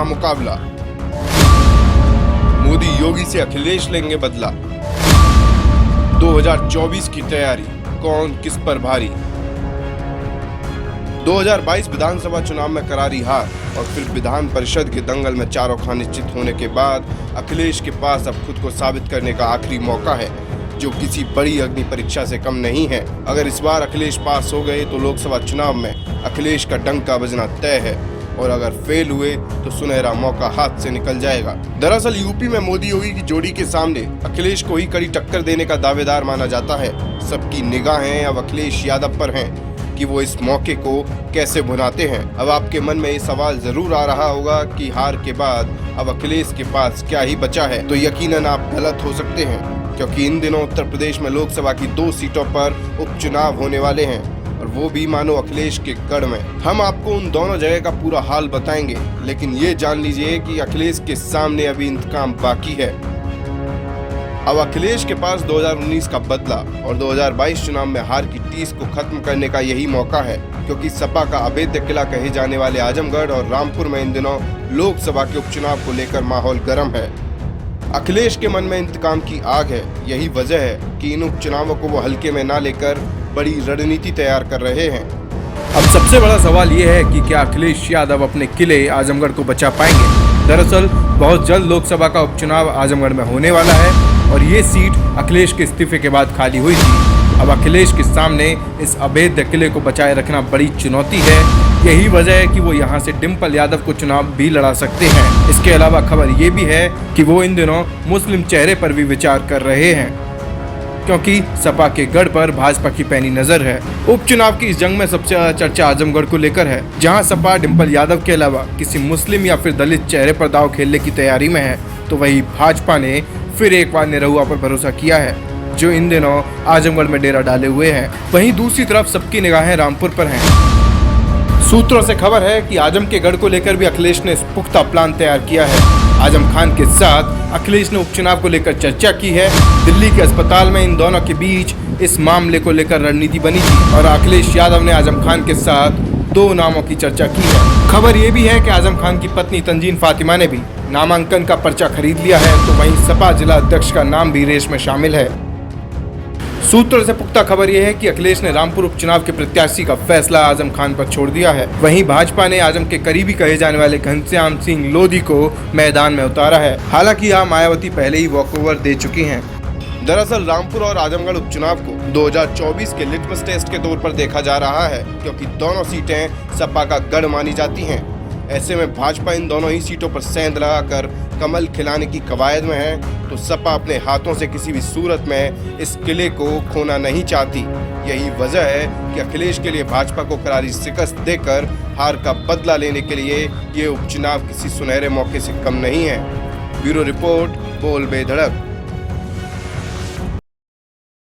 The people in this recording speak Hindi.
महामुकाबला। मोदी योगी से अखिलेश लेंगे बदला। 2024 की तैयारी, कौन किस पर भारी। 2022 विधानसभा चुनाव में करारी हार और फिर विधान परिषद के दंगल में चारों खां निश्चित होने के बाद अखिलेश के पास अब खुद को साबित करने का आखिरी मौका है, जो किसी बड़ी अग्नि परीक्षा से कम नहीं है। अगर इस बार अखिलेश पास हो गए तो लोकसभा चुनाव में अखिलेश का डंका बजना तय है, और अगर फेल हुए तो सुनहरा मौका हाथ से निकल जाएगा। दरअसल यूपी में मोदी योगी की जोड़ी के सामने अखिलेश को ही कड़ी टक्कर देने का दावेदार माना जाता है। सबकी निगाहें अब अखिलेश यादव पर हैं कि वो इस मौके को कैसे भुनाते हैं। अब आपके मन में ये सवाल जरूर आ रहा होगा कि हार के बाद अब अखिलेश के पास क्या ही बचा है। तो यकीनन आप गलत हो सकते हैं, क्योंकि इन दिनों उत्तर प्रदेश में लोकसभा की 2 सीटों पर उपचुनाव होने वाले हैं, और वो भी मानो अखिलेश के गढ़ में। हम आपको उन दोनों जगह का पूरा हाल बताएंगे, लेकिन ये जान लीजिए कि अखिलेश के सामने अभी इंतकाम बाकी है। अब अखिलेश के पास 2019 का बदला और 2022 चुनाव में हार की टीस को खत्म करने का यही मौका है, क्योंकि सपा का अवैध किला कहे जाने वाले आजमगढ़ और रामपुर में इन दिनों लोकसभा के उपचुनाव को लेकर माहौल गर्म है। अखिलेश के मन में इंतकाम की आग है। यही वजह है कि इन उपचुनावों को वो हल्के में ना लेकर बड़ी रणनीति तैयार कर रहे हैं। अब सबसे बड़ा सवाल ये है कि क्या अखिलेश यादव अपने किले आजमगढ़ को बचा पाएंगे। दरअसल बहुत जल्द लोकसभा का उपचुनाव आजमगढ़ में होने वाला है, और ये सीट अखिलेश के इस्तीफे के बाद खाली हुई थी। अब अखिलेश के सामने इस अवैध किले को बचाए रखना बड़ी चुनौती है। यही वजह है कि वो यहाँ से डिम्पल यादव को चुनाव भी लड़ा सकते हैं। इसके अलावा खबर ये भी है कि वो इन दिनों मुस्लिम चेहरे पर भी विचार कर रहे हैं, क्योंकि सपा के गढ़ पर भाजपा की पैनी नजर है। उपचुनाव की इस जंग में सबसे ज्यादा चर्चा आजमगढ़ को लेकर है, जहां सपा डिम्पल यादव के अलावा किसी मुस्लिम या फिर दलित चेहरे पर दांव खेलने की तैयारी में है, तो वही भाजपा ने फिर एक बार निरहुआ पर भरोसा किया है, जो इन दिनों आजमगढ़ में डेरा डाले हुए हैं। वहीं दूसरी तरफ सबकी निगाहें रामपुर पर हैं। सूत्रों से खबर है कि आजम के गढ़ को लेकर भी अखिलेश ने पुख्ता प्लान तैयार किया है। आजम खान के साथ अखिलेश ने उपचुनाव को लेकर चर्चा की है। दिल्ली के अस्पताल में इन दोनों के बीच इस मामले को लेकर रणनीति बनी थी, और अखिलेश यादव ने आजम खान के साथ 2 नामों की चर्चा की है। खबर ये भी है कि आजम खान की पत्नी तंजीन फातिमा ने भी नामांकन का पर्चा खरीद लिया है, तो वहीं सपा जिला अध्यक्ष का नाम भी रेस में शामिल है। सूत्रों से पुख्ता खबर यह है कि अखिलेश ने रामपुर उपचुनाव के प्रत्याशी का फैसला आजम खान पर छोड़ दिया है। वहीं भाजपा ने आजम के करीबी कहे जाने वाले घनश्याम सिंह लोधी को मैदान में उतारा है। हालांकि यहाँ मायावती पहले ही वॉकओवर दे चुकी हैं। दरअसल रामपुर और आजमगढ़ उपचुनाव को 2024 के लिटमस टेस्ट के तौर पर देखा जा रहा है, क्योंकि दोनों सीटें सपा का गढ़ मानी जाती हैं। ऐसे में भाजपा इन दोनों ही सीटों पर सेंध लगाकर कमल खिलाने की कवायद में है, तो सपा अपने हाथों से किसी भी सूरत में इस किले को खोना नहीं चाहती। यही वजह है कि अखिलेश के लिए भाजपा को करारी शिकस्त देकर हार का बदला लेने के लिए ये उपचुनाव किसी सुनहरे मौके से कम नहीं है। ब्यूरो रिपोर्ट, बोल बेधड़क।